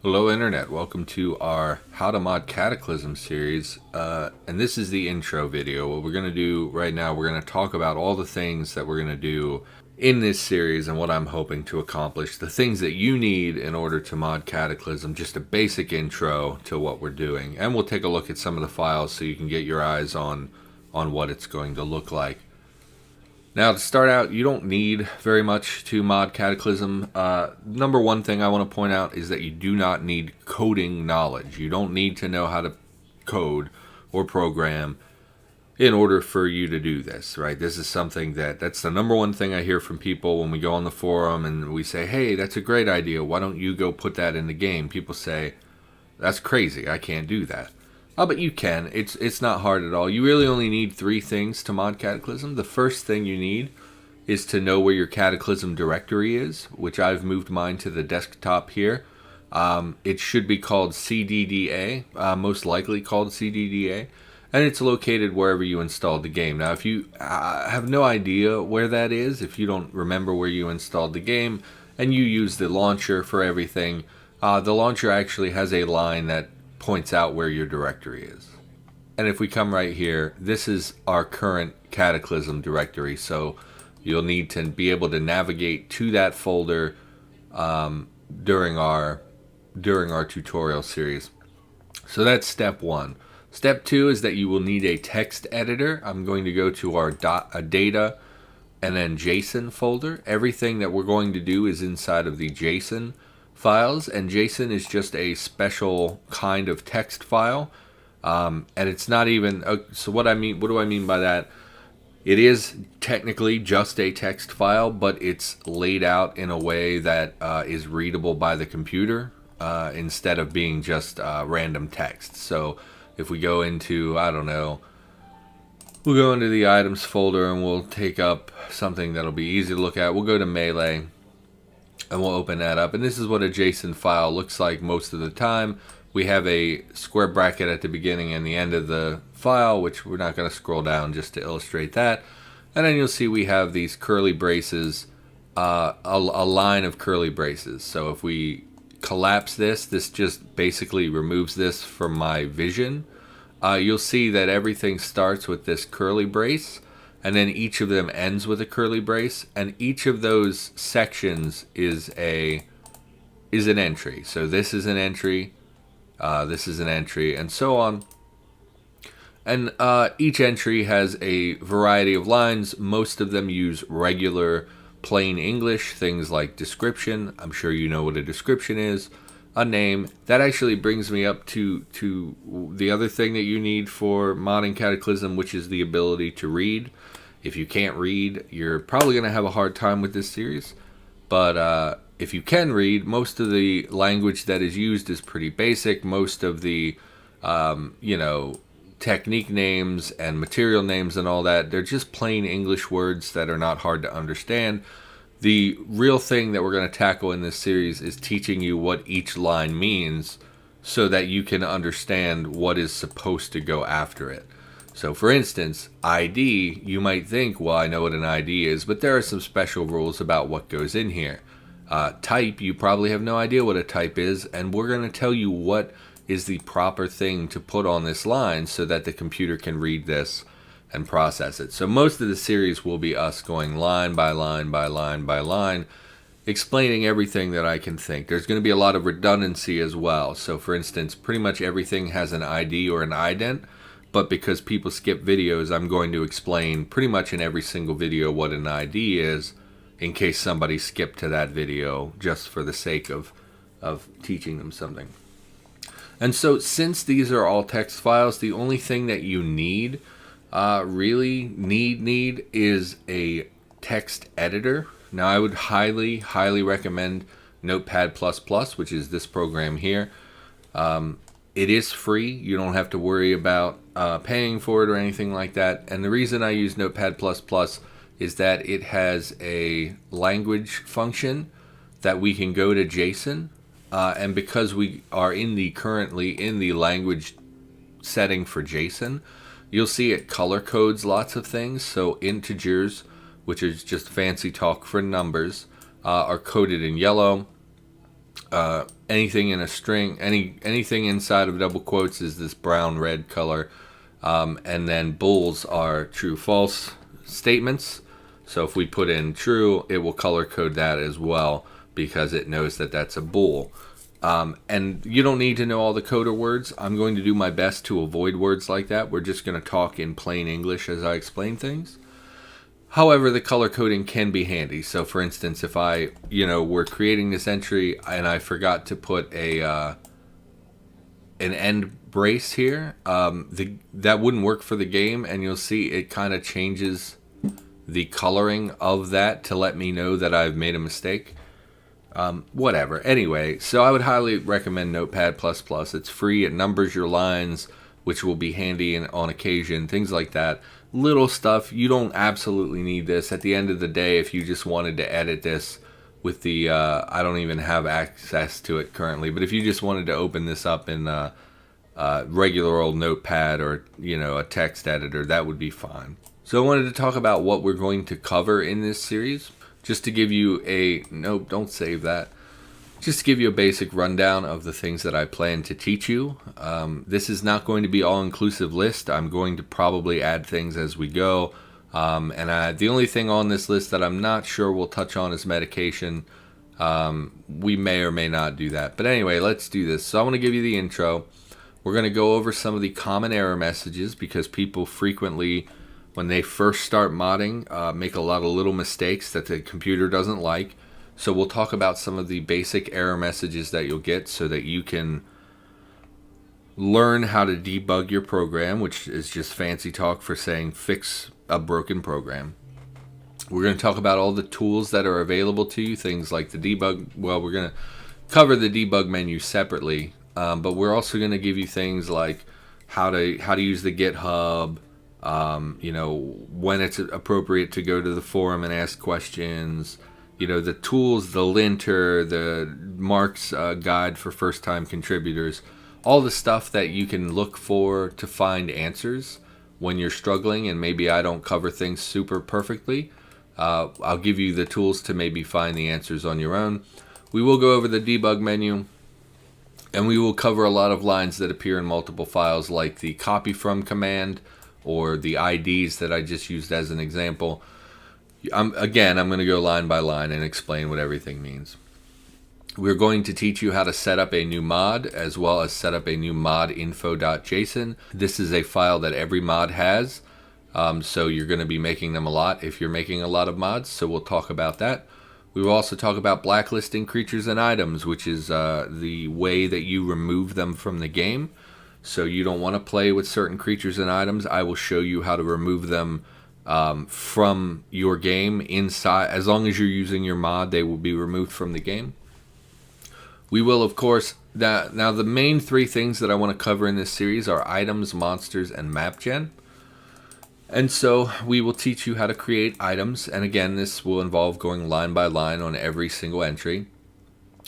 Hello Internet, welcome to our How to Mod Cataclysm series, and this is the intro video. What we're going to do right now, we're going to talk about all the things that we're going to do in this series and what I'm hoping to accomplish, the things that you need in order to mod Cataclysm, just a basic intro to what we're doing, and we'll take a look at some of the files so you can get your eyes on what it's going to look like. Now, to start out, you don't need very much to mod Cataclysm. Number one thing I want to point out is that you do not need coding knowledge. You don't need to know how to code or program in order for you to do this, right? This is something that's the number one thing I hear from people when we go on the forum and we say, hey, that's a great idea. Why don't you go put that in the game? People say, that's crazy. I can't do that. Oh, but you can. It's not hard at all. You really only need three things to mod Cataclysm. The first thing you need is to know where your Cataclysm directory is, which I've moved mine to the desktop here. It should be called CDDA, most likely called CDDA, and it's located wherever you installed the game. Now, if you have no idea where that is, if you don't remember where you installed the game, and you use the launcher for everything, the launcher actually has a line that points out where your directory is. And if we come right here, this is our current Cataclysm directory, so you'll need to be able to navigate to that folder during our tutorial series. So that's step one. Step two is that you will need a text editor. I'm going to go to our data and then JSON folder. Everything that we're going to do is inside of the JSON files, and JSON is just a special kind of text file, and it's not even so what do I mean by that? It is technically just a text file, but it's laid out in a way that is readable by the computer instead of being just random text. So if we go into, I don't know, we'll go into the items folder and we'll take up something that'll be easy to look at. We'll go to Melee and we'll open that up, and this is what a JSON file looks like most of the time. We have a square bracket at the beginning and the end of the file, which we're not going to scroll down just to illustrate that. And then you'll see we have these curly braces, a line of curly braces. So if we collapse this just basically removes this from my vision. You'll see that everything starts with this curly brace, and then each of them ends with a curly brace, and each of those sections is an entry. So this is an entry, this is an entry, and so on. And each entry has a variety of lines. Most of them use regular plain English, things like description. I'm sure you know what a description is. A name. That actually brings me up to the other thing that you need for modding Cataclysm, which is the ability to read. If you can't read, you're probably going to have a hard time with this series. But if you can read, most of the language that is used is pretty basic. Most of the, technique names and material names and all that, they're just plain English words that are not hard to understand. The real thing that we're going to tackle in this series is teaching you what each line means so that you can understand what is supposed to go after it. So for instance, ID, you might think, well, I know what an ID is, but there are some special rules about what goes in here. Type, you probably have no idea what a type is, and we're going to tell you what is the proper thing to put on this line so that the computer can read this and process it. So most of the series will be us going line by line by line by line, explaining everything that I can think. There's going to be a lot of redundancy as well. So for instance, pretty much everything has an ID or an ident, but because people skip videos, I'm going to explain pretty much in every single video what an ID is in case somebody skipped to that video just for the sake of teaching them something. And so since these are all text files, the only thing that you need is a text editor. Now I would highly recommend Notepad++, which is this program here. It is free. You don't have to worry about paying for it or anything like that. And the reason I use Notepad++ is that it has a language function that we can go to JSON. And because we are currently in the language setting for JSON, you'll see it color codes lots of things. So integers, which is just fancy talk for numbers, are coded in yellow. Anything in a string, anything inside of double quotes is this brown red color, and then bulls are true false statements. So if we put in true, it will color code that as well because it knows that that's a bool. And you don't need to know all the coder words. I'm going to do my best to avoid words like that. We're just going to talk in plain English as I explain things. However, the color coding can be handy. So for instance, if we're creating this entry and I forgot to put an end brace here, that wouldn't work for the game, and you'll see it kind of changes the coloring of that to let me know that I've made a mistake. Whatever. Anyway, so I would highly recommend Notepad++. It's free. It numbers your lines, which will be handy on occasion, things like that. Little stuff. You don't absolutely need this. At the end of the day, if you just wanted to edit this with the, I don't even have access to it currently, but if you just wanted to open this up in regular old Notepad or, a text editor, that would be fine. So I wanted to talk about what we're going to cover in this series. Just to give you nope, don't save that. Just to give you a basic rundown of the things that I plan to teach you. This is not going to be all-inclusive list. I'm going to probably add things as we go. The only thing on this list that I'm not sure we'll touch on is medication. We may or may not do that. But anyway, let's do this. So I want to give you the intro. We're going to go over some of the common error messages because people frequently, when they first start modding, make a lot of little mistakes that the computer doesn't like. So we'll talk about some of the basic error messages that you'll get so that you can learn how to debug your program, which is just fancy talk for saying fix a broken program. We're going to talk about all the tools that are available to you, things like the debug. Well, we're going to cover the debug menu separately, but we're also going to give you things like how to use the GitHub, when it's appropriate to go to the forum and ask questions, the tools, the linter, the Mark's guide for first-time contributors, all the stuff that you can look for to find answers when you're struggling and maybe I don't cover things super perfectly. I'll give you the tools to maybe find the answers on your own. We will go over the debug menu, and we will cover a lot of lines that appear in multiple files like the copy from command or the IDs that I just used as an example. I'm going to go line by line and explain what everything means. We're going to teach you how to set up a new mod as well as set up a new mod info.json. This is a file that every mod has, so you're going to be making them a lot if you're making a lot of mods, so we'll talk about that. We will also talk about blacklisting creatures and items, which is the way that you remove them from the game. So you don't want to play with certain creatures and items. I will show you how to remove them from your game inside. As long as you're using your mod, they will be removed from the game. We will, of course, now the main three things that I want to cover in this series are items, monsters, and map gen. And so we will teach you how to create items. And again, this will involve going line by line on every single entry.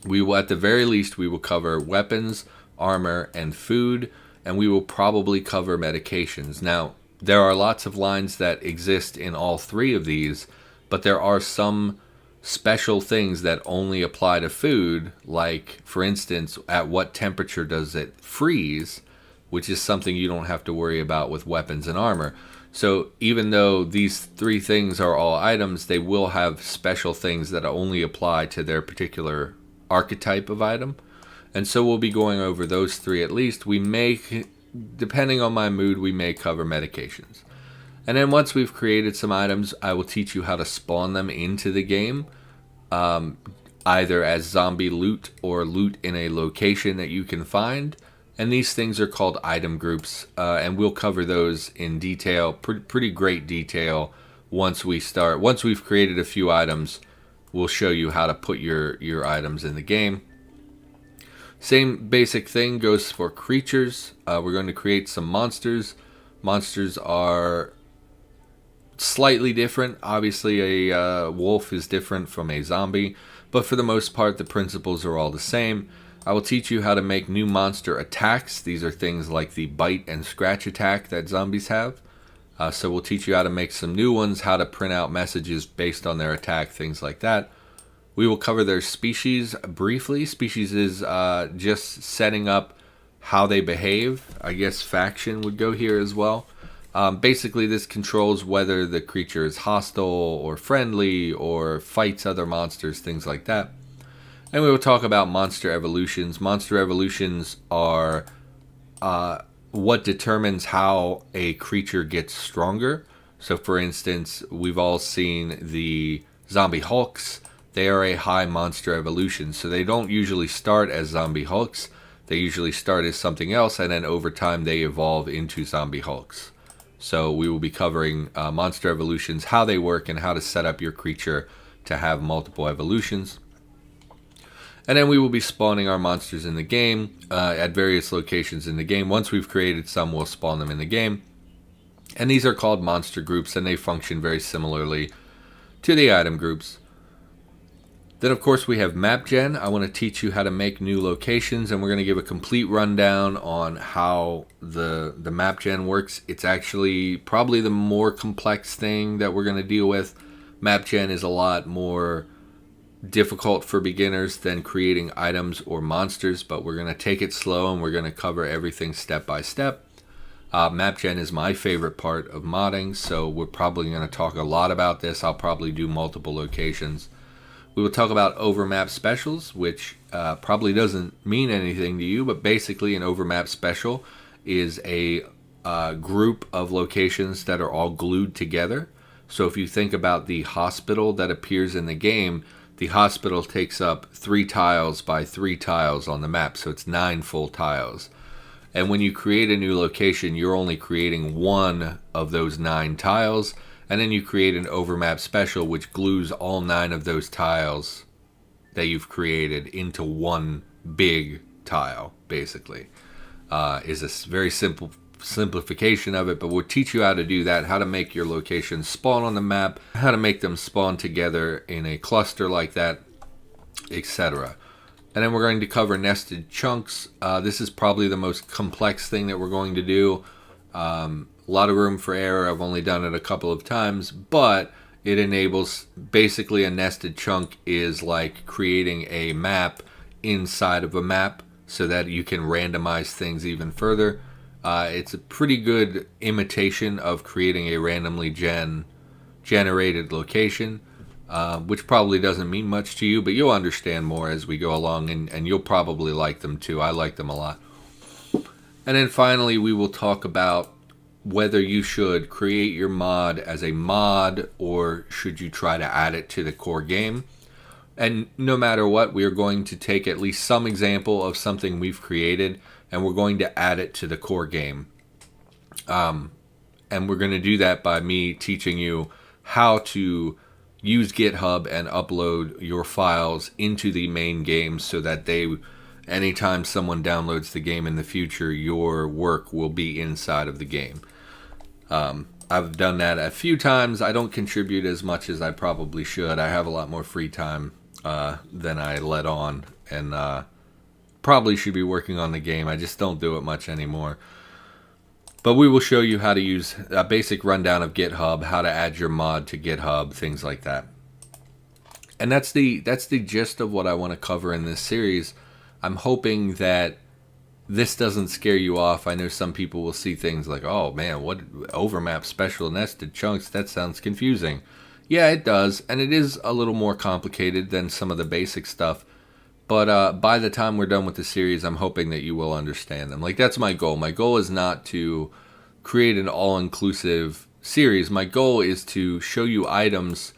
We will, at the very least, we will cover weapons, armor, and food, and we will probably cover medications. Now, there are lots of lines that exist in all three of these, but there are some special things that only apply to food, like, for instance, at what temperature does it freeze, which is something you don't have to worry about with weapons and armor. So even though these three things are all items, they will have special things that only apply to their particular archetype of item. And so we'll be going over those three at least. We may, depending on my mood, we may cover medications. And then once we've created some items, I will teach you how to spawn them into the game, either as zombie loot or loot in a location that you can find. And these things are called item groups, and we'll cover those in detail, pretty great detail once we start. Once we've created a few items, we'll show you how to put your items in the game. Same basic thing goes for creatures. We're going to create some monsters. Monsters are slightly different. Obviously, a wolf is different from a zombie, but for the most part, the principles are all the same. I will teach you how to make new monster attacks. These are things like the bite and scratch attack that zombies have. So we'll teach you how to make some new ones, how to print out messages based on their attack, things like that. We will cover their species briefly. Species is just setting up how they behave. I guess faction would go here as well. Basically, this controls whether the creature is hostile or friendly or fights other monsters, things like that. And we will talk about monster evolutions. Monster evolutions are what determines how a creature gets stronger. So, for instance, we've all seen the zombie hulks. They are a high monster evolution. So they don't usually start as zombie hulks. They usually start as something else, and then over time they evolve into zombie hulks. So we will be covering monster evolutions, how they work, and how to set up your creature to have multiple evolutions. And then we will be spawning our monsters in the game at various locations in the game. Once we've created some, we'll spawn them in the game. And these are called monster groups, and they function very similarly to the item groups. Then, of course, we have map gen. I want to teach you how to make new locations, and we're going to give a complete rundown on how the map gen works. It's actually probably the more complex thing that we're going to deal with. Map gen is a lot more difficult for beginners than creating items or monsters, but we're going to take it slow, and we're going to cover everything step by step. Map gen is my favorite part of modding, so we're probably going to talk a lot about this. I'll probably do multiple locations. We will talk about overmap specials, which probably doesn't mean anything to you, but basically an overmap special is a group of locations that are all glued together. So if you think about the hospital that appears in the game, the hospital takes up 3 tiles by 3 tiles on the map, so it's 9 full tiles. And when you create a new location, you're only creating 1 of those 9 tiles, and then you create an overmap special which glues all 9 of those tiles that you've created into one big tile, basically. Is a very simple simplification of it, but we'll teach you how to do that, how to make your locations spawn on the map, how to make them spawn together in a cluster like that, etc. And then we're going to cover nested chunks. This is probably the most complex thing that we're going to do. A lot of room for error. I've only done it a couple of times, but it enables basically a nested chunk is like creating a map inside of a map so that you can randomize things even further. It's a pretty good imitation of creating a randomly generated location, which probably doesn't mean much to you, but you'll understand more as we go along, and you'll probably like them too. I like them a lot. And then finally, we will talk about whether you should create your mod as a mod or should you try to add it to the core game. And no matter what, we are going to take at least some example of something we've created and we're going to add it to the core game. And we're going to do that by me teaching you how to use GitHub and upload your files into the main game so that anytime someone downloads the game in the future, your work will be inside of the game. I've done that a few times. I don't contribute as much as I probably should. I have a lot more free time than I let on, and probably should be working on the game. I just don't do it much anymore. But we will show you how to use a basic rundown of GitHub, how to add your mod to GitHub, things like that. And that's the gist of what I want to cover in this series. I'm hoping that this doesn't scare you off. I know some people will see things like, oh man, what overmap special nested chunks? That sounds confusing. Yeah, it does, and it is a little more complicated than some of the basic stuff. But by the time we're done with the series, I'm hoping that you will understand them. Like, that's my goal. My goal is not to create an all-inclusive series. My goal is to show you items,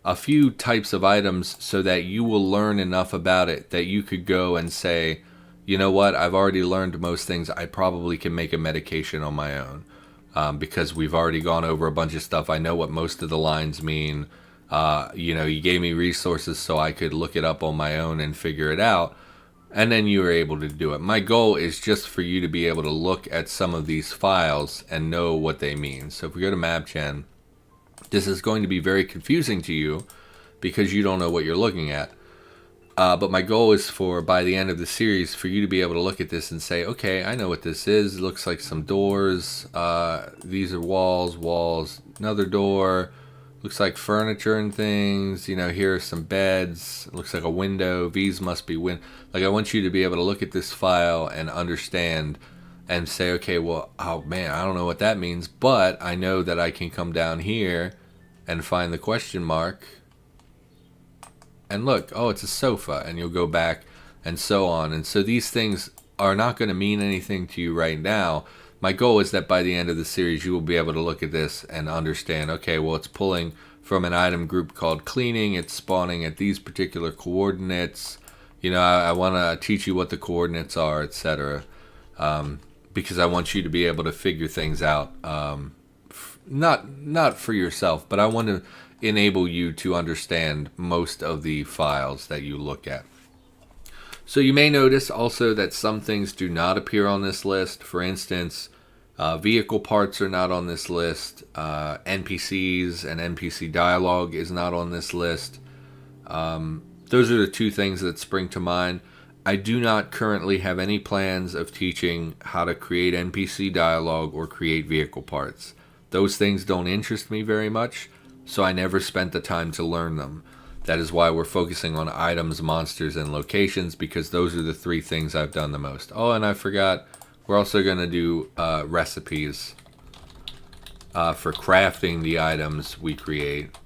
a few types of items, so that you will learn enough about it that you could go and say, you know what, I've already learned most things. I probably can make a medication on my own because we've already gone over a bunch of stuff. I know what most of the lines mean. You gave me resources so I could look it up on my own and figure it out. And then you were able to do it. My goal is just for you to be able to look at some of these files and know what they mean. So if we go to MapGen, this is going to be very confusing to you because you don't know what you're looking at. But my goal is by the end of the series, for you to be able to look at this and say, okay, I know what this is. It looks like some doors. These are walls, another door, Looks like furniture and things. You know, here are some beds. It looks like a window. These must be like, I want you to be able to look at this file and understand and say, okay, well, oh man, I don't know what that means, but I know that I can come down here and find the question mark and look, oh, it's a sofa, and you'll go back and so on. And so these things are not going to mean anything to you right now. My goal is that by the end of the series, you will be able to look at this and understand, okay, well, it's pulling from an item group called cleaning. It's spawning at these particular coordinates. You know, I want to teach you what the coordinates are, etc. Because I want you to be able to figure things out. Not for yourself, but I want to enable you to understand most of the files that you look at. So you may notice also that some things do not appear on this list. For instance, vehicle parts are not on this list. NPCs and NPC dialogue is not on this list. Those are the two things that spring to mind. I do not currently have any plans of teaching how to create NPC dialogue or create vehicle parts. Those things don't interest me very much, so I never spent the time to learn them. That is why we're focusing on items, monsters, and locations, because those are the three things I've done the most. Oh, and I forgot, we're also going to do recipes for crafting the items we create.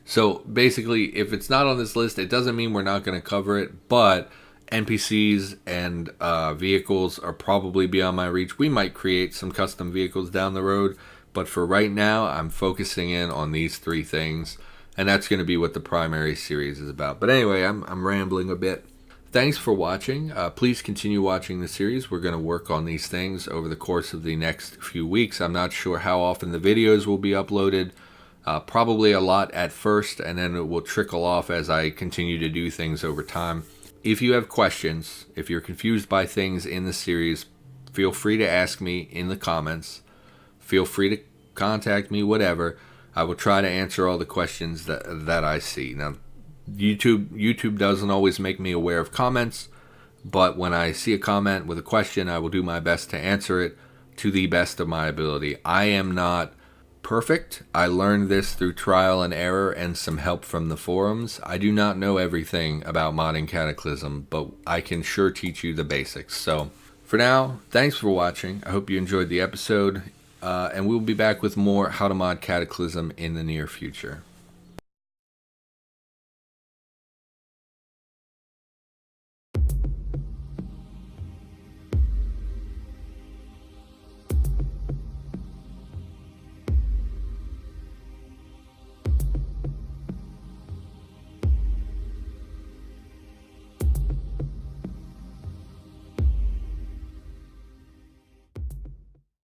So basically, if it's not on this list, it doesn't mean we're not going to cover it, but NPCs and vehicles are probably beyond my reach. We might create some custom vehicles down the road, but for right now, I'm focusing in on these three things, and that's going to be what the primary series is about. But anyway, I'm rambling a bit. Thanks for watching. Please continue watching the series. We're going to work on these things over the course of the next few weeks. I'm not sure how often the videos will be uploaded. Probably a lot at first, and then it will trickle off as I continue to do things over time. If you have questions, if you're confused by things in the series, feel free to ask me in the comments. Feel free to contact me, whatever. I will try to answer all the questions that I see. Now, YouTube doesn't always make me aware of comments, but when I see a comment with a question, I will do my best to answer it to the best of my ability. I am not perfect. I learned this through trial and error and some help from the forums. I do not know everything about modding Cataclysm, but I can sure teach you the basics. So for now, thanks for watching. I hope you enjoyed the episode. And we'll be back with more How to Mod Cataclysm in the near future.